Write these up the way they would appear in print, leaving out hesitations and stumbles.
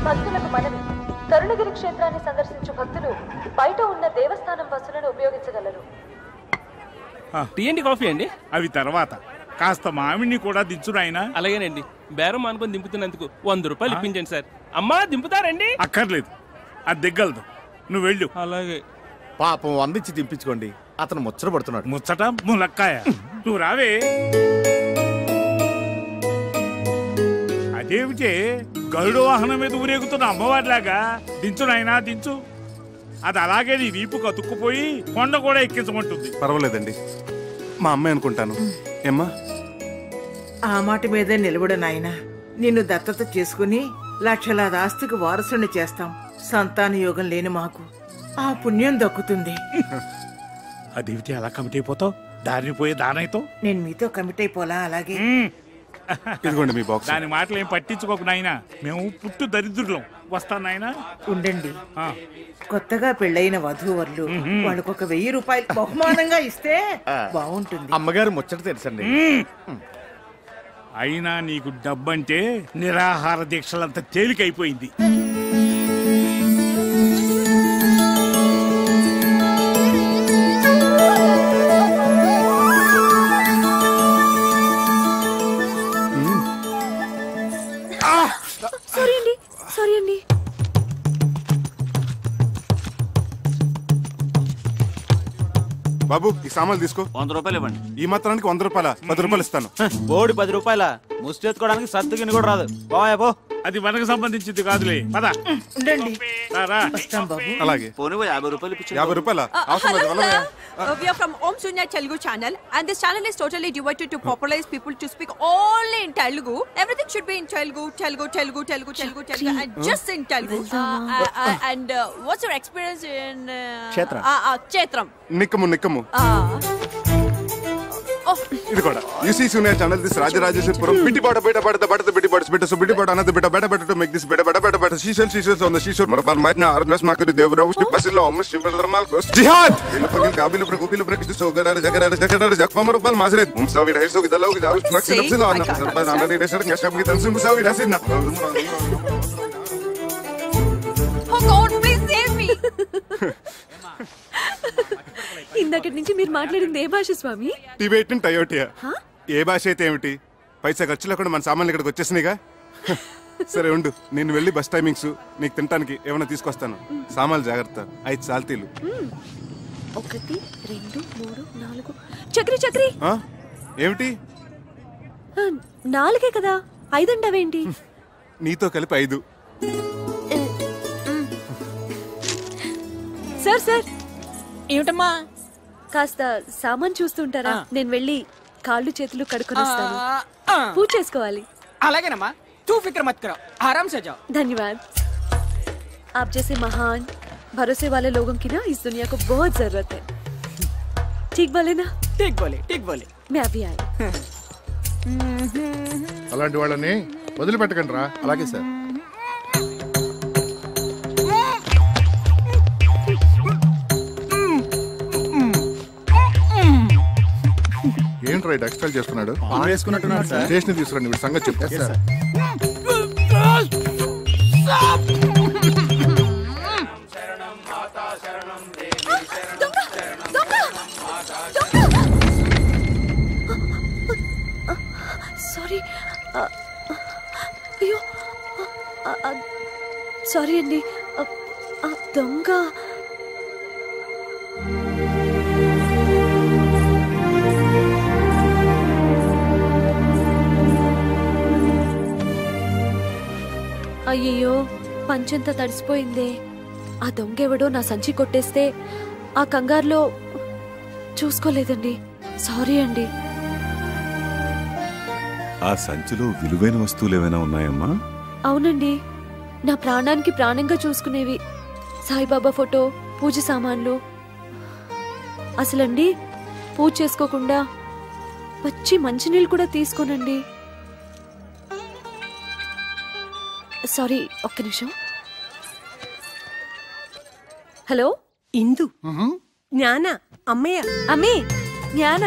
భక్తులకు మనవి, కరుణగిరి క్షేత్రాన్ని సందర్శించు భక్తులు బయట ఉన్న దేవస్థానం బస్సులను ఉపయోగించగలరు. టీ అండి, కాఫీ అండి? అవి తర్వాత. కాస్త మామిడిని కూడా దించు నాయనా. అలాగేనండి. బేరం అనుకుని దింపుతున్నందుకు 100 రూపాయలు ఇప్పించండి సార్. అమ్మా దింపుతారండి? అక్కర్లేదు, అది దిగ్గలదు. నువ్వు వెళ్ళు. అలాగే. పాపం అందించి దింపించుకోండి, అతను ముచ్చట పడుతున్నాడు. ముచ్చట ములక్కాయ. నువ్వు రావే. అదేమిటే గరుడు వాహనం మీద ఊరేగుతున్న అమ్మవారిలాగా దించు నాయనా, దించు. అది అలాగే నీ వీపుకు అతుక్కుపోయి కొండ కూడా ఎక్కించమంటుంది. పర్వాలేదండి, మా అమ్మాయి అనుకుంటాను. ఏమ్మా? ఆ మాట మీదే నిలబడు నాయనా. నిన్ను దత్తత చేసుకుని లక్షలాది ఆస్తికి వారసుని చేస్తాం. సంతాన యోగం లేని మాకు ఆ పుణ్యం దక్కుతుంది. అదేమిటి అలా కమిట్ అయిపోతావు? దారిని పోయే దానైతో నేను మీతో కమిట్ అయిపోలా. అలాగే ఇదిగోండి మీ బాక్స్. దాని మాటలు ఏం పట్టించుకోకు నాయనా, మేము పుట్టు దరిద్రులం. వస్తాను నాయనా. ఉండండి, కొత్తగా పెళ్ళైన వధూవరులు వాళ్ళకొక 1000 రూపాయలు బహుమానంగా ఇస్తే బాగుంటుంది. అమ్మగారు ముచ్చట తెలుసండి. అయినా నీకు డబ్బంటే నిరాహార దీక్షలంత తేలికైపోయింది. సారీ అండి. బాబు, ఈ సామాన్లు తీసుకో. 100 రూపాయలు ఇవ్వండి. ఈ మాత్రానికి 100 రూపాయల? 10 రూపాయలు ఇస్తాను. బోడి 10 రూపాయల? ముష్టి ఎత్తుకోవడానికి సత్తుకిని కూడా రాదు. పో. అది మనకు సంబంధించింది కాదులే, పద. ఉండండి, వస్తాం బాబు. అలాగే. పోనీ 50 రూపాయలు ఇప్పించండి. 50 రూపాయల? We are from Om Sunya Telugu channel, and this channel is totally devoted to popularize people to speak only in Telugu. Everything should be in Telugu, and just in Telugu. And what's your experience in Kshetram? నిక్కము. ఇది కూడా యూసీ సూనియా channel. This Rajarajeswarapuram బిటిబాట బెట బిటిబాట బెట so బిటిబాట అనద బెట టు మేక్ దిస్ బెట షీషల్ ఆన్ ద షీషల్ మరపర్ మైట్నా ఆర్నస్ మాకరి దేవరావు పసిలో అమ్మ శివధర్మాల్ జిహాద్ ఇలపగిల్ కాబిల్ ప్రకోపిల్ ప్రకిస్ సోగరార జగరార జక్మర పల్ మాజరే ముసావి రైసో గిదలో గిదావు స్ట్రక్చర్ అన్న సర్బా అందరి racer న్యాషం గిదన్ ముసావి రైసిన. Oh God, please save me. ఇందాకటి నుంచి మీరు మాట్లాడింది ఏ భాష స్వామి? టిబెటన్ టయోటియా. ఏ భాష అయితే ఏమిటి, పైసా ఖర్చు లేకుండా మన సామాన్లు ఇక్కడికి వచ్చేసినాయిగా. సరే ఉండు, నేను వెళ్ళి బస్ టైమింగ్స్ నీకు తినడానికి ఏమైనా తీసుకొస్తాను. సామాన్లు జాగ్రత్త. 5 సాల్తీలు. 1 2 3 4. చక్రి ఏమిటి? 4 కదా, 5 అంటావేంటి? నీతో కలిపి 5. సార్ ఏమిటమ్మా? కాస్త సామాన్ చూస్తుంటారా? నేను వెళ్ళి కాళ్ళు చేతులు కడుక్కొని వస్తాను. పూజ చేసుకోవాలి. అలాగేనమ్మా, తూ ఫిక్ర్ మత్ కరో, ఆరామ్ సే జాओ. धन्यवाद. आप जैसे महान भरोसे वाले लोगों की ना इस दुनिया को बहुत जरूरत है. ठीक बोले ना? ठीक बोले. मैं अभी आई. అలాంటి వాళ్ళని వదిలిపెట్టకండి రా. అలాగే సార్. ఏంట్రా ఎక్స్ట్రాల్ చేస్తున్నాడు? వేసుకున్నట్టున్నాడు సార్. స్టేషన్ తీసుకురండి, వీడి సంగతి చెప్తా. సారీ, అయ్యో సారీ అండి. దొంగ అయ్యయ్యో, పంచంతా తడిసిపోయిందే. ఆ దొంగెవడో నా సంచి కొట్టేస్తే ఆ కంగారులో చూసుకోలేదండి. సారీ అండి. ఆ సంచిలో విలువైన వస్తువులు ఏమైనా ఉన్నాయమ్మా? అవునండి, నా ప్రాణానికి ప్రాణంగా చూసుకునేవి. సాయిబాబా ఫోటో, పూజ సామాన్లు. అసలండి పూజ చేసుకోకుండా వచ్చి మంచినీళ్ళు కూడా తీసుకోనండి. సారీ, ఒక్క నిమిషం. హలో, ఇందు, జ్ఞాన, అమ్మయ్య. అమ్మే, జ్ఞాన,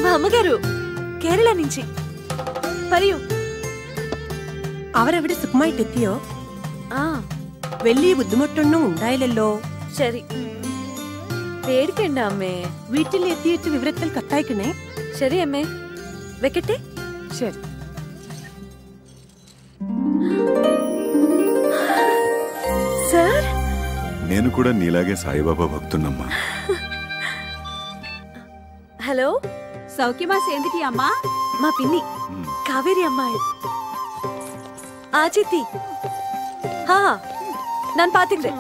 మా అమ్మగారు കേരള నుంచి. പറയൂ. അവരവിടെ സുഖമായിട്ട് എത്തിയോ? വെള്ളി ബുദ്ധിമുട്ടൊന്നും ഉണ്ടായില്ലല്ലോ. ശരി. പേടിക്കണ്ട അമ്മേ. വീട്ടിലെത്തിയിട്ട് വിവരത്തിൽ കത്തയക്കണേ. ശരി അമ്മേ, വെക്കട്ടെ. ശരി. సార్, నేను కూడా నీలాగే సాయిబాబా భక్తున్నమ్మా. హలో, సౌఖ్యమా సేందిటి అమ్మా? మా పిన్ని కావేరి అమ్మాయి. ఆచితి நான் பாத்துக்கிறேன்.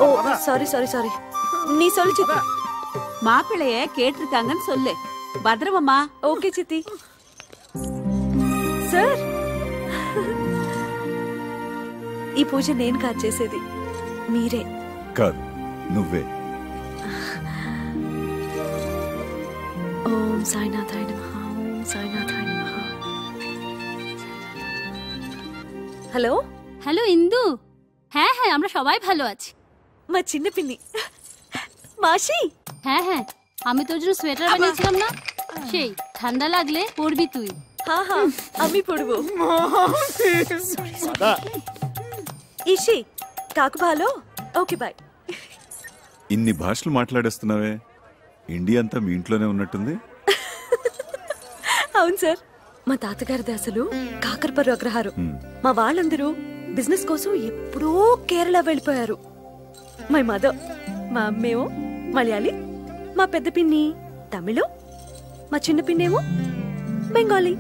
ஓ சாரி சாரி சாரி. நீ சொல்லு சித்தி. மாப்பிள்ளைய கேட்டிருக்காங்கன்னு சொல்லு. பத்திரமம்மா. ஓகே சித்தி. సార్, ఈ పూజ నేను కాదు చేసేది, మీరే. కాదు, నువ్వే. ఓం సాయినాథాయ నమః. ఓం సాయినాథాయ నమః. হ্যালো হ্যালো ইন্দু। হ্যাঁ হ্যাঁ, আমরা সবাই ভালো আছি। মা চিন্ন পিন্নি মাসি। হ্যাঁ হ্যাঁ, আমি তোর জন্য সোয়েটার বানিয়েছিলাম না, সেই ঠান্ডা লাগলে পরবি তুই। হ্যাঁ হ্যাঁ, আমি পরবো। ఇషి కాకు భాలో. Okay bye. ఇన్ని భాషలు మాట్లాడేస్తున్నావే, ఇండియా అంతా మీ ఇంట్లోనే ఉన్నట్టుంది. అవును సార్, మా తాతగారిది అసలు కాకరపర్రు అగ్రహారం. మా వాళ్ళందరూ బిజినెస్ కోసం ఎప్పుడో కేరళ వెళ్ళిపోయారు. మై మదర్, మా అమ్మేమో మలయాళీ, మా పెద్ద పిన్ని తమిళం, మా చిన్న పిన్నేమో బెంగాలీ.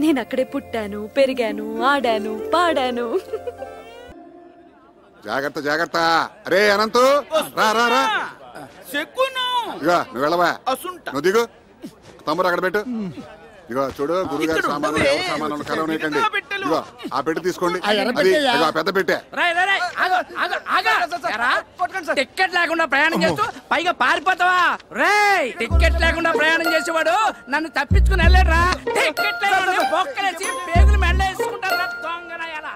నేను అక్కడే పుట్టాను, పెరిగాను, ఆడాను, పాడాను. జాగ్రత్త జాగ్రత్త. అరే అనంతు, రా రా రా. ఇగో నువ్వు వెళ్ళవా, నువ్వు దిగు. తమ్ముడు అక్కడ పెట్టు. ఇగో చూడు, గురుగారి సామాన్లు ఎవరి సామాన్లు కలవనీయకండి. ఇగో ఆ పెట్టి తీసుకోండి. అది ఇగో పెద్ద పెట్టే. టికెట్ లేకుండా ప్రయాణం చేస్తూ పైగా పారిపోతావా? రేయ్, టికెట్ లేకుండా ప్రయాణం చేసేవాడు నన్ను తప్పించుకుని వెళ్ళాడురా. టికెట్ లేకుండా బొక్కలేసి పేగులు మెళ్ళేసుకుంటారా దొంగనాయాలా.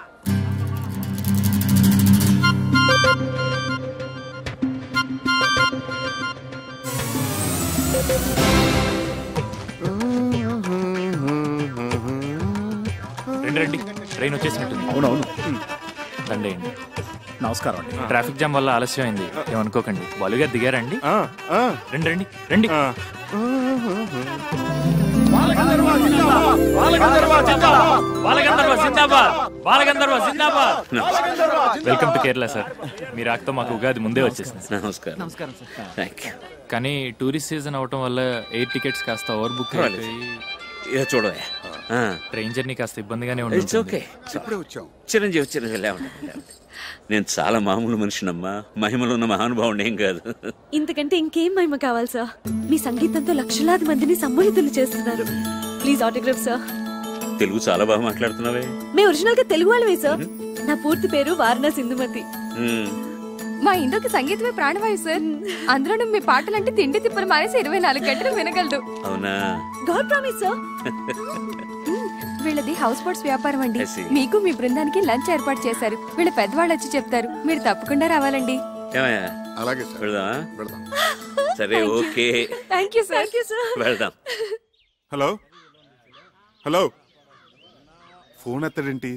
రండి, ట్రైన్ వచ్చేసినట్టుంది. అవునవును, రండి. నమస్కారం అండి. ట్రాఫిక్ జామ్ వల్ల ఆలస్యం అయింది, ఏమనుకోకండి. బాలుగారు దిగారండి? రండి రండి రండి. Welcome to Kerala sir. మీ రాకతో మాకు ఉగాది ముందే వచ్చేసింది. నమస్కారం. నమస్కారం సార్. కానీ టూరిస్ట్ సీజన్ అవటం వల్ల ఎయిర్ టికెట్స్ కాస్త ఓవర్ బుక్ అయిపోయి చూడవే, ట్రైన్ జర్నీ కాస్త ఇబ్బందిగానే ఉంటుంది. ఓకే, చిరంజీవి నేను చాలా మామూలు మనిషినమ్మా, మహిమలో ఉన్న మహానుభావుడు ఏం కాదు. ఇంతకంటే ఇంకేం మహిమ కావాలి సార్? మీ సంగీతంతో లక్షలాది మందిని సమ్మోహితులు చేస్తున్నారు. Please autograph sir. తెలుగు చాలా బాగా మాట్లాడుతున్నావే. మేము ఒరిజినల్ గా తెలుగు వాళ్ళమే సార్. నా పూర్తి పేరు వారణాసి ఇందుమతి. మా ఇందుకి సంగీతమే ప్రాణవాయు సార్. అందులోనూ మీ పాటలంటే తిండి తిప్పలు మానేసి 24 గంటలు వినగలదు. అవునా? God promise sir. వీళ్ళది హౌస్ బోట్స్ వ్యాపారం అండి. మీకు మీ బృందానికి లంచ్ ఏర్పాటు చేశారు. వీళ్ళ పెద్దవాళ్ళు వచ్చి చెప్తారు, మీరు తప్పకుండా రావాలండి. అలాగే సార్, వెళ్దాం. సరే, ఓకే. Thank you sir. వెళ్దాం. హలో హలో, ఫోన్ ఎత్తడేంటి?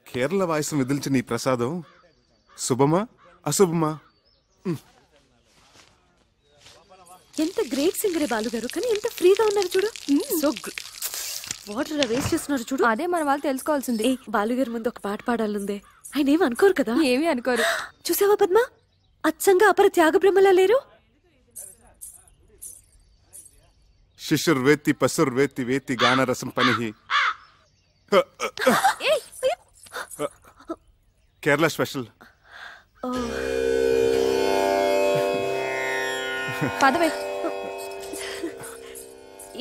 కేరళ వాయిస్ విదిల్చిన ఈ ప్రసాదం శుభమా అశుభమా? ఎంత గ్రేట్ సింగరే బాలుగారు, కానీ ఎంత ఫ్రీగా ఉన్నారు చూడు. సో వాటర్ వేస్ట్ చేస్తున్నారు చూడు. అదే మన వాళ్ళు తెలుసుకోవాల్సింది. బాలుగారు ముందు ఒక పాట పాడాలందే. ఆయన ఏమి అనుకోరు కదా? ఏమీ అనుకోరు. చూసావా పద్మ, అచ్చంగా అపర త్యాగ బ్రహ్మలా లేరు. శిశుర్వేత్తి పశుర్వేత్తి వేత్తి గానరసం పనిహి. కేరళ స్పెషల్. పదవే.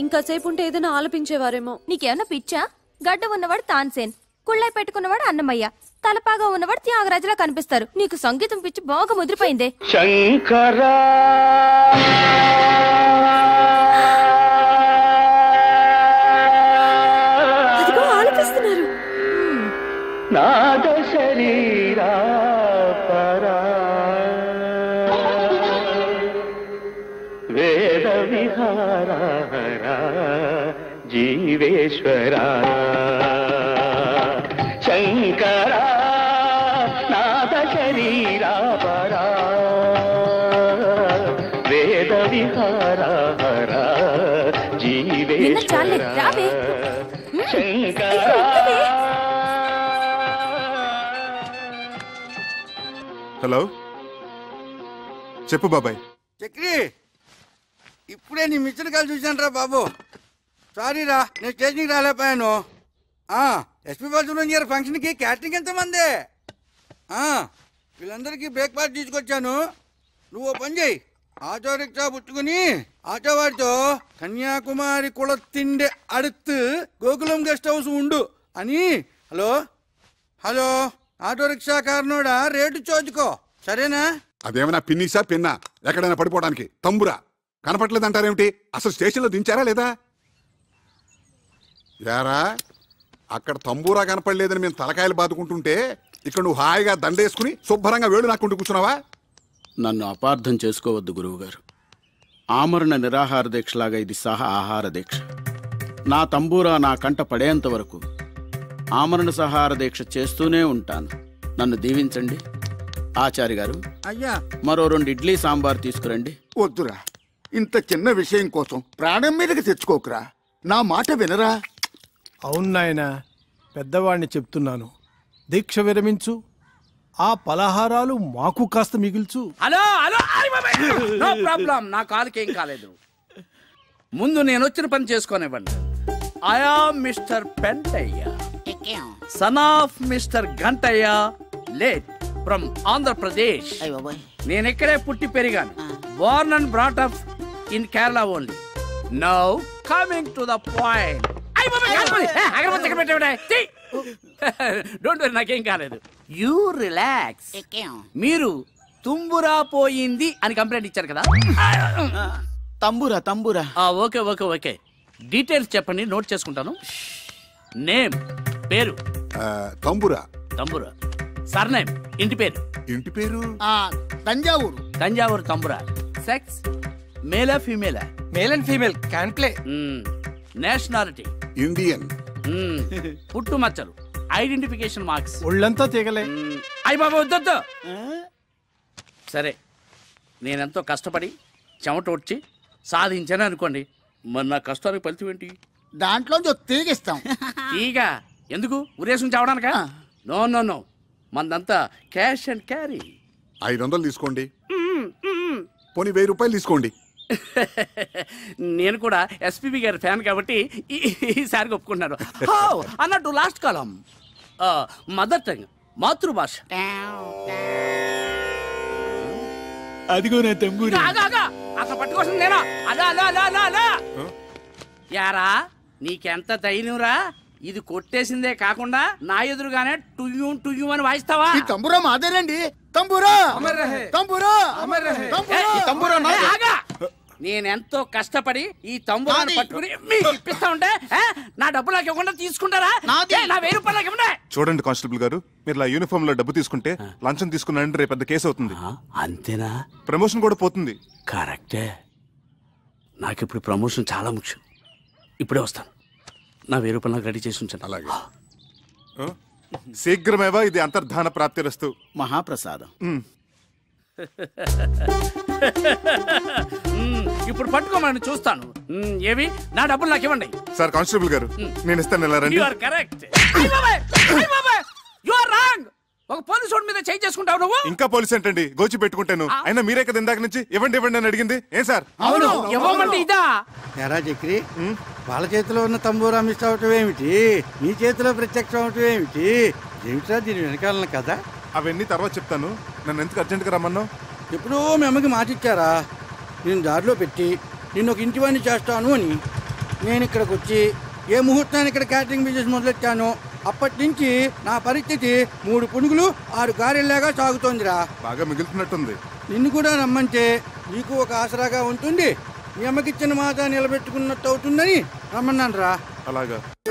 ఇంకా సేపు ఉంటే ఏదైనా ఆలపించేవారేమో. నీకేమన్నా పిచ్చా? గడ్డ ఉన్నవాడు తాన్సేన్, కుళ్ళై పెట్టుకున్నవాడు అన్నమయ్య, తలపాగా ఉన్నవాడు త్యాగరాజులా కనిపిస్తారు. నీకు సంగీతం పిచ్చి బాగా ముదిరిపోయిందే. శంకరా ఆలపిస్తున్నారు. నాద శరీరా పరా వేద విహార జీవేశ్వర శంకర నాథ శరీరాపరా వేద విహార జీవేశ్వర శంకర. హలో చెప్పు బాబాయ్. చక్రి ఇప్పుడే నీ మిషన్ కాల్ చూశాను రా బాబు. సారీ రా, నేను స్టేషన్కి రాలేకపోయాను. ఎస్పీ బాలసుబ్రహ్మణ్యం గారి ఫంక్షన్కి క్యాటరింగ్ ఎంతమంది? వీళ్ళందరికీ బ్రేక్ఫాస్ట్ తీసుకొచ్చాను. నువ్వు పని చేయి, ఆటో రిక్షా పుచ్చుకుని ఆటో వాడితో కన్యాకుమారి కుల తిండి అడుతు గోకులం గెస్ట్ హౌస్ ఉండు అని. హలో హలో ఆటో రిక్షా కారణోడా రేటు చోచుకో, సరేనా? అదేమైనా పిన్నిసా పిన్నా ఎక్కడైనా పడిపోవడానికి? తంబురా కనపట్లేదంటారేమిటి? అసలు స్టేషన్లో దించారా లేదా? యారా అక్కడ తంబూరా కనపడలేదని మేము తలకాయలు బాదుకుంటుంటే ఇక్కడ నువ్వు హాయిగా దండేసుకుని శుభ్రంగా వేడు నాకుంటూ కూర్చున్నావా? నన్ను అపార్థం చేసుకోవద్దు గురువుగారు. ఆమరణ నిరాహార దీక్షలాగా ఇది సహా ఆహార దీక్ష. నా తంబూరా నా కంట పడేంత వరకు ఆమరణ సహార దీక్ష చేస్తూనే ఉంటాను. నన్ను దీవించండి. ఆచార్య గారు, అయ్యా మరో 2 ఇడ్లీ సాంబార్ తీసుకురండి. వద్దురా, ఇంత చిన్న విషయం కోసం ప్రాణం మీదకి తెచ్చుకోకురా. నా మాట వినరా? అవును నాయనా, పెద్దవాడిని చెప్తున్నాను. దీక్ష విరమించు, ఆ పలహారాలు మాకు కాస్త మిగిల్చు. హలో హలో నో ప్రాబ్లం, నా కాలుకి ఏం కాలేదు. ముందు నేను వచ్చిన పని చేసుకోనివ్వండి. I am mister Pentaiah, son of mister Gantaiah, late from Andhra Pradesh. నేను ఇక్కడే పుట్టి పెరిగాను. Born and brought up in Kerala only. Now coming to the point. Don't worry, నాకేం కాలేదు. You relax. మీరు తుంబురా పోయింది అని కంప్లైంట్ ఇచ్చారు కదా? Tambura tambura. Okay okay okay, details చెప్పండి, నోట్ చేసుకుంటాను. నేమ్ పేరు? తంబురా. తంబురా. సర్నేమ్ ఇంటి పేరు? ఇంటి పేరు తంజావూరు. తంజావూరు తంబురా. సెక్స్ మేలా ఫీమేలా? Male and female can play. Nationality? Indian. పుట్టు మచ్చలు, ఐడెంటిఫికేషన్ మార్క్స్? ఒళ్ళంతా తీగలే. అయ్య బాబా వద్దొద్దు. సరే, నేనెంతో కష్టపడి చెమట వచ్చి సాధించాను అనుకోండి, మరి నా కష్టానికి ఫలితం ఏంటి? దాంట్లో తీగిస్తాం. తీగ ఎందుకు? ఉరేసం చావడానికా? నో నో నో, మందంతా క్యాష్ అండ్ క్యారీ. 500 తీసుకోండి, పోనీ 1000 రూపాయలు తీసుకోండి. నేను కూడా ఎస్పీబీ గారి ఫ్యాన్ కాబట్టి ఈసారి ఒప్పుకుంటున్నాను. అన్నట్టు లాస్ట్ కాలం మదర్ టంగ్, మాతృభాష. అదిగో నా తంబూరా. అసలు పట్టుకోసం నేనా? అలా అలా అలా అలా అలా. యారా నీకెంత ధైర్యంరా? ఇది కొట్టేసిందే కాకుండా నా ఎదురుగానే టుయ్యూ టుయ్యూ అని వాయిస్తావా? ఈ తంబురా మాదేనండి. తంబురా తంబురా తంబురా. నేనెంతో కష్టపడి ఈ తంబురాన్ని పట్టుకుని మీకు ఇప్పిస్తా ఉంటే నా డబ్బు నాకు ఇవ్వకుండా తీసుకుంటారా? నా 1000 రూపాయలు నాకు ఇవ్వండి. చూడండి కానిస్టేబుల్ గారు, మీరు ఇలా యూనిఫామ్ లో డబ్బు తీసుకుంటే లంచం తీసుకున్నారంటే రేపు పెద్ద కేసు అవుతుంది. అంతేనా? ప్రమోషన్ కూడా పోతుంది. కరెక్టే. నాకు ఇప్పుడు ప్రమోషన్ చాలా ముఖ్యం. ఇప్పుడే వస్తాను. నా 1000 రూపాయలు నాకు రెడీ చేసి ఉంచాను. అలాగే. శీఘ్రమేవా ఇది అంతర్ధాన ప్రాప్తిరస్తు. మహాప్రసాదం. ఇప్పుడు పట్టుకోమని చూస్తాను. ఏవి? నా డబ్బులు నాకు ఇవ్వండి. సార్ కానిస్టేబుల్ గారు, నేను ఇస్తాను. ఎలా రండి. You are correct. You are wrong. ఒక పోలీసు మీద చేయి చేసుకుంటావు నువ్వు. ఇంకా పోలీసు ఏంటండి, గోచి పెట్టుకుంటాను. అయినా మీరే కదా ఇందాక నుంచి ఇవ్వండి ఇవ్వండి అని అడిగింది. ఏం సార్? అవును, ఇవ్వమంటే ఇదా? ఎరా చక్రి, వాళ్ళ చేతిలో ఉన్న తంబూరా మిస్ అవటం ఏమిటి? నీ చేతిలో ప్రత్యక్షం అవటం ఏమిటి? ఏమిటా దీని వెనకాలన కదా? అవన్నీ తర్వాత చెప్తాను. నన్ను ఎందుకు అర్జెంట్గా రమ్మన్నావు? ఎప్పుడూ మీ అమ్మకి మాట ఇచ్చారా, నేను దారిలో పెట్టి నిన్ను ఒక ఇంటివాణ్ణి చేస్తాను అని. నేను ఇక్కడికి వచ్చి ఏ ముహూర్తాన్ని ఇక్కడ క్యాటరింగ్ బిజినెస్ మొదలెట్టాను, అప్పటి నుంచి నా పరిస్థితి 3 పునుగులు 6 గారెల్లాగా సాగుతోందిరా. బాగా మిగులుతున్నట్టుంది. నిన్ను కూడా రమ్మంటే నీకు ఒక ఆసరాగా ఉంటుంది, మీ అమ్మకిచ్చిన మాట నిలబెట్టుకున్నట్టు అవుతుందని రమ్మన్నాను రా. అలాగా.